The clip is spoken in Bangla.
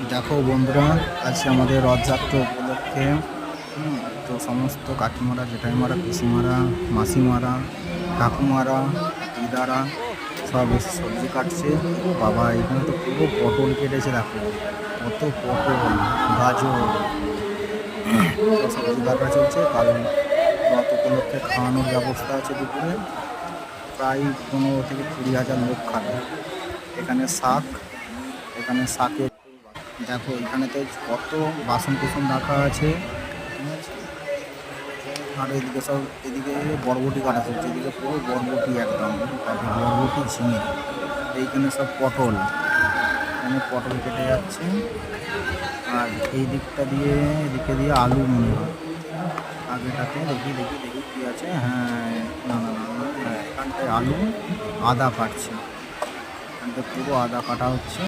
দেখো বন্ধুরা, আজকে আমাদের রথযাত্রা উপলক্ষে তো সমস্ত কাকিমারা, জেঠাইমারা, পিসিমারা, মাসিমারা, ঠাকুমারা, দিদারা সব এসে সবজি কাটছে। বাবা, এখানে তো পুরো পটল কেটেছে। দেখো কত পটল, গাজর, সব সবজি কাটা চলছে। কারণ রথ উপলক্ষে খাওয়ানোর ব্যবস্থা আছে দুপুরে। প্রায় 15 থেকে 20 হাজার লোক খাবে। এখানে শাক, এখানে শাকের দেখো, এখানেতে কত বাসন কুসন রাখা আছে, ঠিক আছে। আর এদিকে সব, এদিকে বরবটি কাটা চলছে, এদিকে পুরো বরবটি একদম, তারপর বরবটি ঝিঙে, এইখানে সব পটল, এখানে পটল কেটে যাচ্ছে। আর এই দিকটা দিয়ে, এদিকে দিয়ে আলু মনে হয় আগেটাতে। দেখি দেখি দেখি কী আছে। হ্যাঁ, না না না না, হ্যাঁ, এখানটায় আলু, আদা কাটছে, এখানটায় পুরো আদা কাটা হচ্ছে।